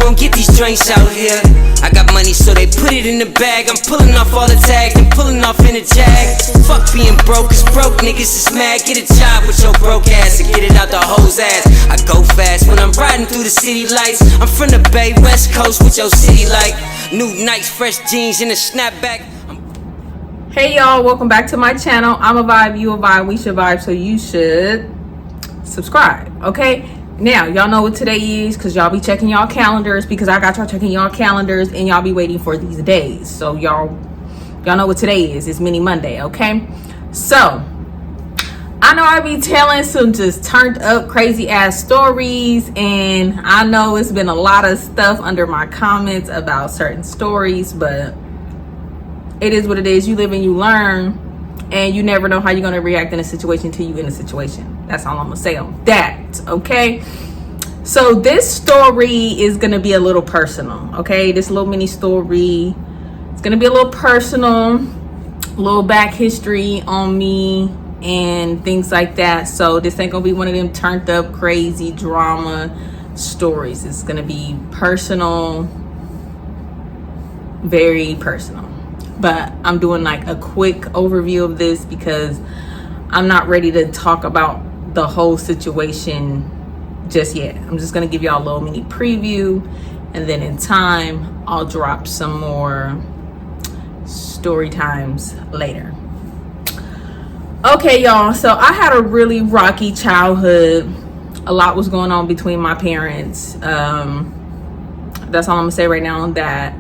gon' get these joints out here. I got money, so they put it in the bag. I'm pulling off all the tags and pulling off in a jag. Fuck being broke, cause broke niggas is mad. Get a job with your broke ass and get it out the hoe's ass. I go fast when I'm riding through the city lights. I'm from the Bay, West Coast with your city like new Nikes, fresh jeans, and a snapback. Hey y'all, welcome back to my channel. I'm a vibe, you a vibe, we should vibe, so you should subscribe, okay? Now, y'all know what today is because y'all be checking y'all calendars, because I got y'all checking y'all calendars and y'all be waiting for these days. So y'all know what today is. It's Mini Monday, okay? So, I know I be telling some just turned up crazy ass stories, and I know it's been a lot of stuff under my comments about certain stories, but it is what it is. You live and you learn, and you never know how you're going to react in a situation until you in a situation. That's all I'm going to say on that, okay? So this story is going to be a little personal, okay? This little mini story, it's going to be a little personal, a little back history on me and things like that. So this ain't going to be one of them turned up crazy drama stories. It's going to be personal, very personal. But I'm doing like a quick overview of this because I'm not ready to talk about the whole situation just yet. I'm just gonna give y'all a little mini preview, and then in time I'll drop some more story times later. Okay y'all, so I had a really rocky childhood. A lot was going on between my parents. That's all I'm gonna say right now on that.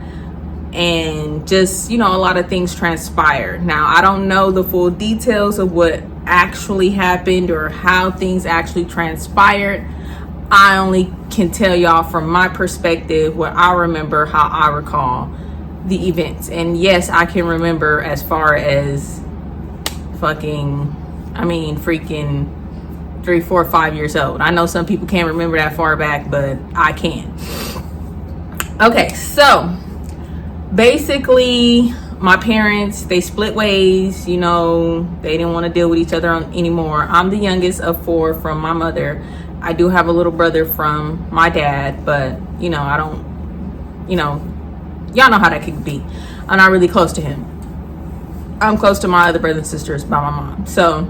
And just, you know, a lot of things transpired. Now, I don't know the full details of what actually happened or how things actually transpired. I only can tell y'all from my perspective what I remember, how I recall the events. And yes, I can remember as far as freaking 3, 4, 5 years old. I know some people can't remember that far back, but I can. Okay, so basically my parents, they split ways. You know, they didn't want to deal with each other anymore. I'm the youngest of 4 from my mother. I do have a little brother from my dad, but you know, I don't, you know, y'all know how that could be. I'm not really close to him. I'm close to my other brothers and sisters by my mom. So,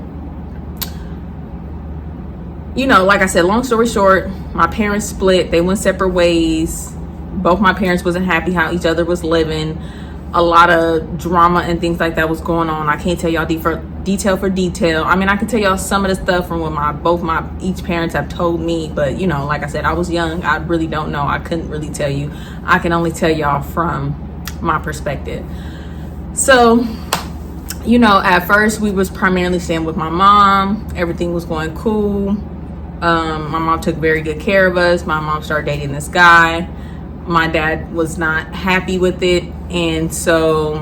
you know, like I said, long story short, my parents split. They went separate ways. Both my parents wasn't happy how each other was living. A lot of drama and things like that was going on. I can't tell y'all detail for detail. I mean, I can tell y'all some of the stuff from what each parents have told me, but you know, like I said, I was young. I really don't know. I couldn't really tell you. I can only tell y'all from my perspective. So, you know, at first we was primarily staying with my mom. Everything was going cool. My mom took very good care of us. My mom started dating this guy. My dad was not happy with it, and so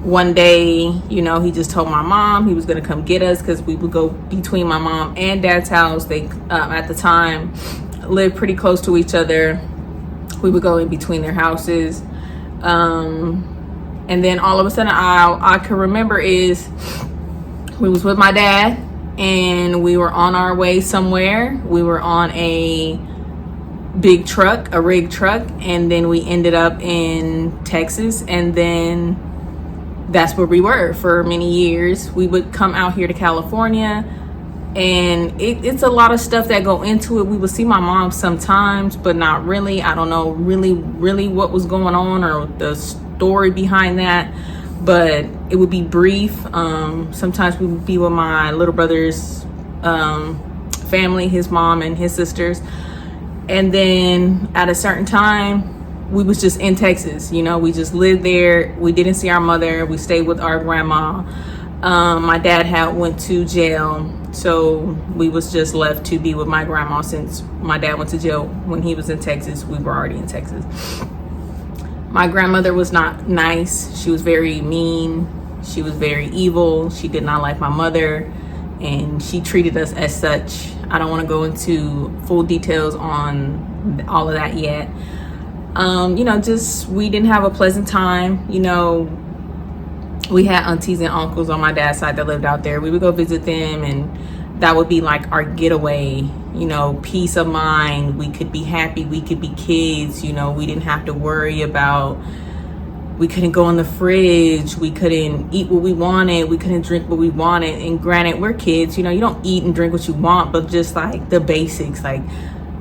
one day, you know, he just told my mom he was going to come get us because we would go between my mom and dad's house. They at the time lived pretty close to each other. We would go in between their houses, and then all of a sudden I can remember is we was with my dad and we were on our way somewhere. We were on a big truck, a rig truck, and then we ended up in Texas, and then that's where we were for many years. We would come out here to California, and it's a lot of stuff that go into it. We would see my mom sometimes, but not really. I don't know really what was going on or the story behind that, but it would be brief. Sometimes we would be with my little brother's family, his mom and his sisters. And then at a certain time, we was just in Texas. You know, we just lived there. We didn't see our mother. We stayed with our grandma. My dad had went to jail, so we was just left to be with my grandma. Since my dad went to jail when he was in Texas, we were already in Texas. My grandmother was not nice. She was very mean. She was very evil. She did not like my mother, and she treated us as such. I don't want to go into full details on all of that yet. You know, just we didn't have a pleasant time. You know, we had aunties and uncles on my dad's side that lived out there. We would go visit them and that would be like our getaway, you know, peace of mind. We could be happy, we could be kids, you know, we didn't have to worry about, we couldn't go in the fridge, we couldn't eat what we wanted, we couldn't drink what we wanted. And granted, we're kids, you know, you don't eat and drink what you want, but just like the basics. Like,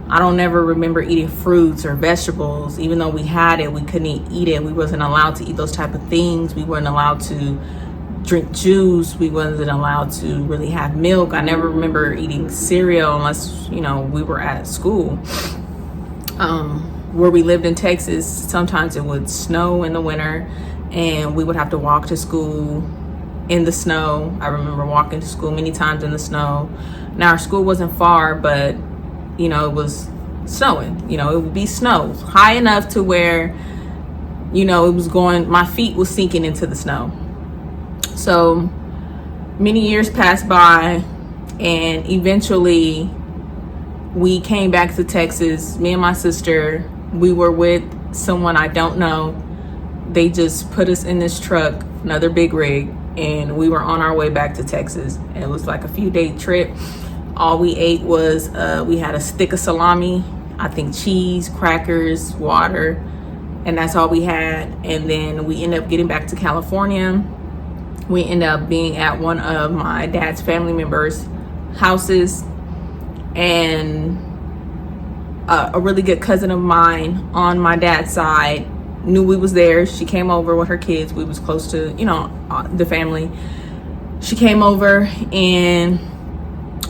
I don't never remember eating fruits or vegetables. Even though we had it, we couldn't eat it. We wasn't allowed to eat those type of things. We weren't allowed to drink juice. We wasn't allowed to really have milk. I never remember eating cereal unless, you know, we were at school. Where we lived in Texas, sometimes it would snow in the winter and we would have to walk to school in the snow. I remember walking to school many times in the snow. Now, our school wasn't far, but, you know, it was snowing. You know, it would be snow high enough to where, you know, it was going, my feet was sinking into the snow. So many years passed by, and eventually we came back to Texas. Me and my sister, we were with someone I don't know. They just put us in this truck, another big rig, and we were on our way back to Texas. It was like a few-day trip. All we ate was, we had a stick of salami, I think cheese, crackers, water, and that's all we had. And then we ended up getting back to California. We ended up being at one of my dad's family members' houses, and a really good cousin of mine on my dad's side knew we was there. She came over with her kids. We was close to, you know, the family. She came over and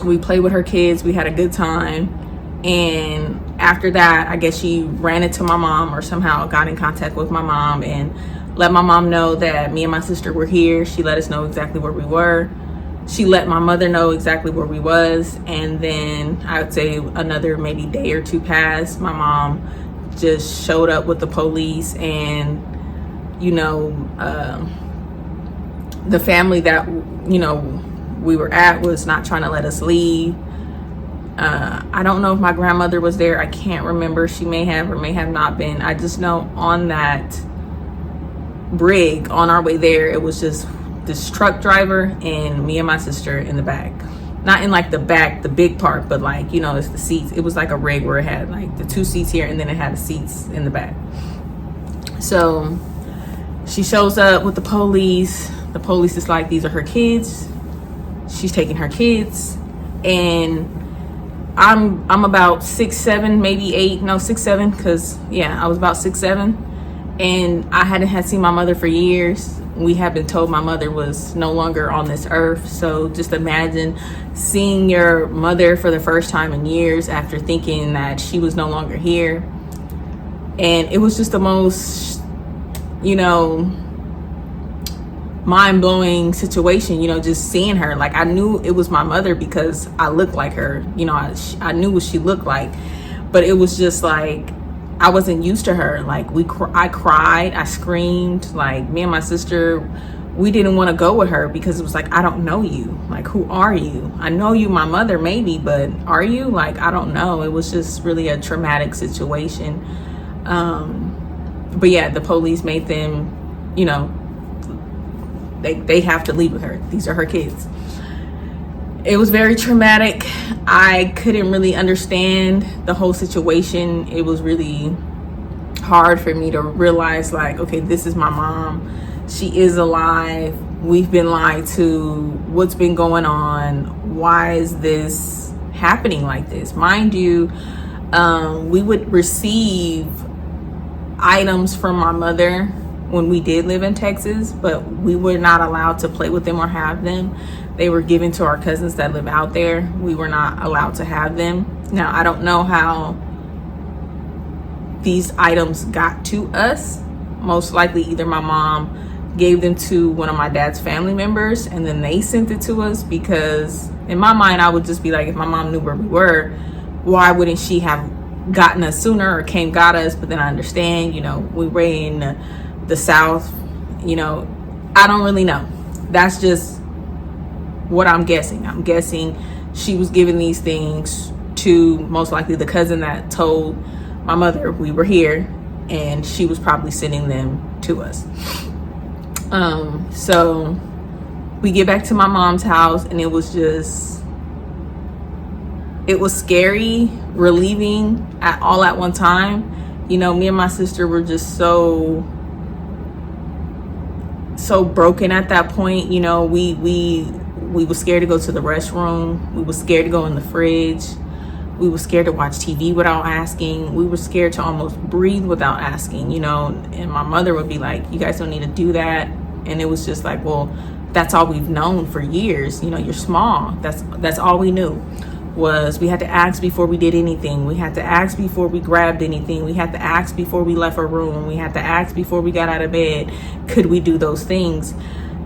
we played with her kids. We had a good time. And after that, I guess she ran into my mom or somehow got in contact with my mom and let my mom know that me and my sister were here. She let us know exactly where we were. She let my mother know exactly where we was. And then I would say another maybe day or two passed. My mom just showed up with the police, and, you know, the family that, you know, we were at was not trying to let us leave. I don't know if my grandmother was there. I can't remember. She may have or may have not been. I just know on that rig on our way there, it was just this truck driver and me and my sister in the back. Not in like the back, the big part, but like, you know, it's the seats. It was like a rig where it had like the two seats here and then it had the seats in the back. So she shows up with the police. The police is like, these are her kids. She's taking her kids. And I'm about 6'7", maybe 8, no 6'7", because yeah, I was about 6'7", and I hadn't seen my mother for years. We had been told my mother was no longer on this earth. So just imagine seeing your mother for the first time in years after thinking that she was no longer here. And it was just the most, you know, mind-blowing situation, you know, just seeing her. Like, I knew it was my mother because I looked like her, you know, I knew what she looked like, but it was just like, I wasn't used to her. Like, I cried, I screamed. Like, me and my sister, we didn't want to go with her because it was like, I don't know you. Like, who are you? I know you, my mother, maybe, but are you? Like, I don't know. It was just really a traumatic situation. But yeah, the police made them, you know, they have to leave with her. These are her kids. It was very traumatic. I couldn't really understand the whole situation. It was really hard for me to realize, like, okay, this is my mom. She is alive. We've been lied to. What's been going on? Why is this happening like this? Mind you, we would receive items from my mother when we did live in Texas, but we were not allowed to play with them or have them. They were given to our cousins that live out there. We were not allowed to have them. Now, I don't know how these items got to us. Most likely either my mom gave them to one of my dad's family members and then they sent it to us, because in my mind, I would just be like, if my mom knew where we were, why wouldn't she have gotten us sooner or got us? But then I understand, you know, we were in the South, you know, I don't really know. That's just what I'm guessing. I'm guessing she was giving these things to most likely the cousin that told my mother we were here, and she was probably sending them to us. So we get back to my mom's house, and it was just it was scary, relieving all at one time. You know, me and my sister were just so broken at that point. You know, we were scared to go to the restroom. We were scared to go in the fridge. We were scared to watch TV without asking. We were scared to almost breathe without asking, you know. And my mother would be like, you guys don't need to do that. And it was just like, well, that's all we've known for years. You know, you're small. That's all we knew, was we had to ask before we did anything. We had to ask before we grabbed anything. We had to ask before we left a room. We had to ask before we got out of bed, could we do those things?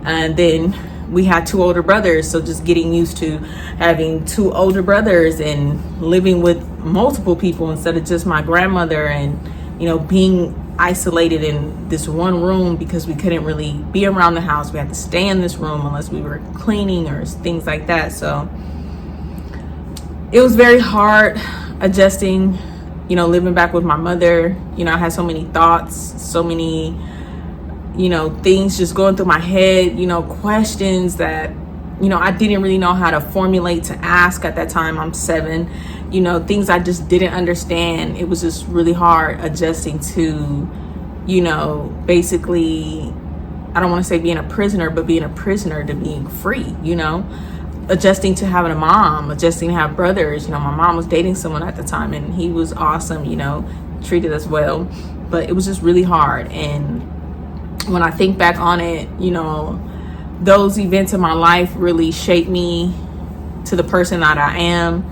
And then we had 2 older brothers, so just getting used to having 2 older brothers and living with multiple people instead of just my grandmother, and, you know, being isolated in this one room because we couldn't really be around the house. We had to stay in this room unless we were cleaning or things like that. So it was very hard adjusting, you know, living back with my mother. You know, I had so many thoughts, so many, you know, things just going through my head, you know, questions that, you know, I didn't really know how to formulate to ask at that time. I'm 7, you know, things I just didn't understand. It was just really hard adjusting to, you know, basically, I don't want to say being a prisoner, but being a prisoner to being free, you know, adjusting to having a mom, adjusting to have brothers. You know, my mom was dating someone at the time and he was awesome, you know, treated us well, but it was just really hard. And when I think back on it, you know, those events in my life really shaped me to the person that I am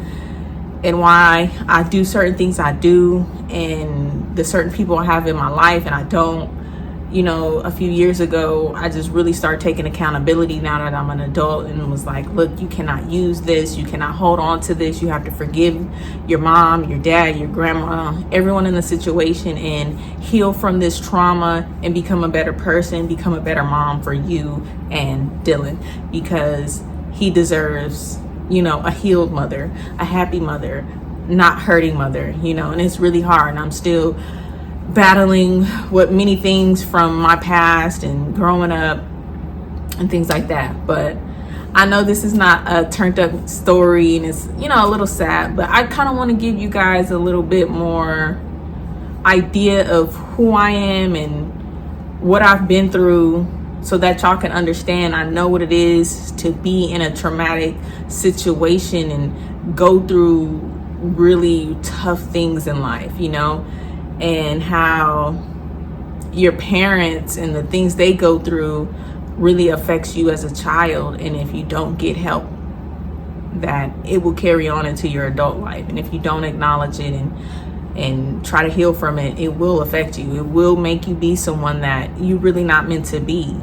and why I do certain things I do, and the certain people I have in my life and I don't. You know, a few years ago, I just really started taking accountability now that I'm an adult, and was like, look, you cannot use this. You cannot hold on to this. You have to forgive your mom, your dad, your grandma, everyone in the situation, and heal from this trauma and become a better person, become a better mom for you and Dylan, because he deserves, you know, a healed mother, a happy mother, not hurting mother, you know. And it's really hard, and I'm still battling with many things from my past and growing up and things like that. But I know this is not a turned up story, and it's, you know, a little sad, but I kind of want to give you guys a little bit more idea of who I am and what I've been through, so that y'all can understand. I know what it is to be in a traumatic situation and go through really tough things in life, you know, and how your parents and the things they go through really affects you as a child. And if you don't get help, that it will carry on into your adult life. And if you don't acknowledge it and try to heal from it, it will affect you. It will make you be someone that you really not meant to be.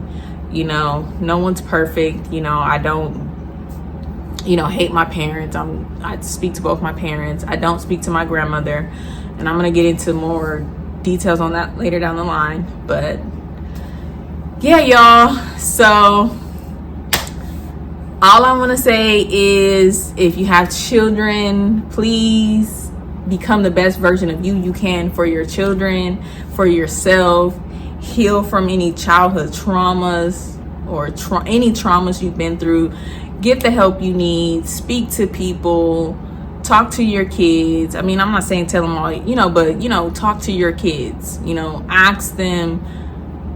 You know, no one's perfect. You know, I don't, you know, hate my parents. I speak to both my parents. I don't speak to my grandmother. And I'm going to get into more details on that later down the line. But yeah, y'all. So all I want to say is, if you have children, please become the best version of you can for your children, for yourself. Heal from any childhood traumas or any traumas you've been through. Get the help you need. Speak to people. Talk to your kids. I mean, I'm not saying tell them all, you know, but, you know, talk to your kids. You know, ask them,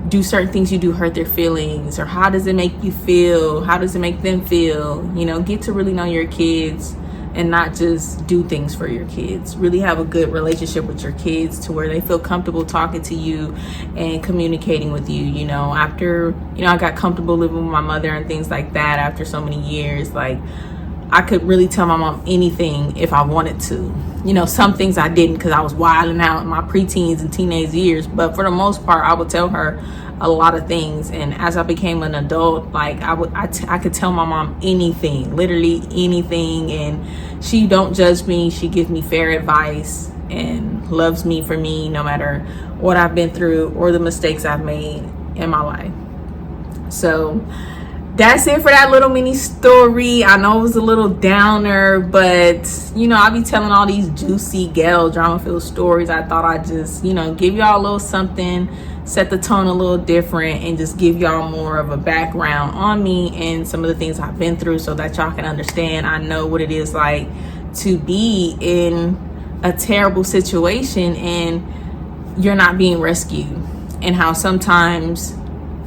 do certain things you do hurt their feelings, or how does it make you feel? How does it make them feel? You know, get to really know your kids and not just do things for your kids. Really have a good relationship with your kids to where they feel comfortable talking to you and communicating with you. You know, after, you know, I got comfortable living with my mother and things like that after so many years, like, I could really tell my mom anything if I wanted to. You know, some things I didn't because I was wilding out in my preteens and teenage years. But for the most part, I would tell her a lot of things. And as I became an adult, like, I could tell my mom anything, literally anything. And she don't judge me. She gives me fair advice and loves me for me, no matter what I've been through or the mistakes I've made in my life. So that's it for that little mini story. I know it was a little downer, but, you know, I'll be telling all these juicy gal drama-filled stories. I thought I'd just, you know, give y'all a little something, set the tone a little different, and just give y'all more of a background on me and some of the things I've been through, so that y'all can understand. I know what it is like to be in a terrible situation and you're not being rescued, and how sometimes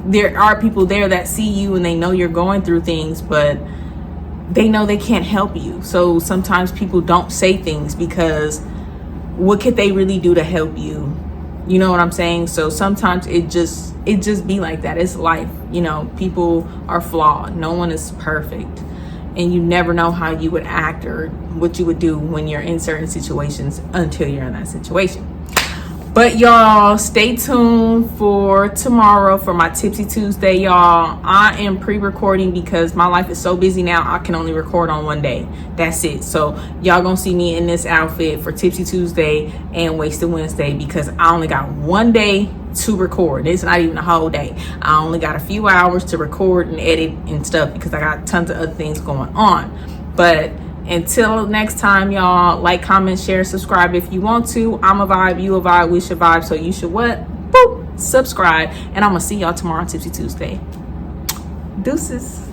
there are people there that see you and they know you're going through things, but they know they can't help you. So sometimes people don't say things because what could they really do to help you? You know what I'm saying? So sometimes it just be like that. It's life. You know, people are flawed. No one is perfect. And you never know how you would act or what you would do when you're in certain situations until you're in that situation. But y'all, stay tuned for tomorrow for my Tipsy Tuesday, y'all. I am pre-recording because my life is so busy now. I can only record on one day. That's it. So y'all gonna see me in this outfit for Tipsy Tuesday and Wasted Wednesday because I only got one day to record. It's not even a whole day. I only got a few hours to record and edit and stuff because I got tons of other things going on. But until next time, y'all, like, comment, share, subscribe if you want to. I'm a vibe, you a vibe, we should vibe. So you should what? Boop, subscribe. And I'm going to see y'all tomorrow on Tipsy Tuesday. Deuces.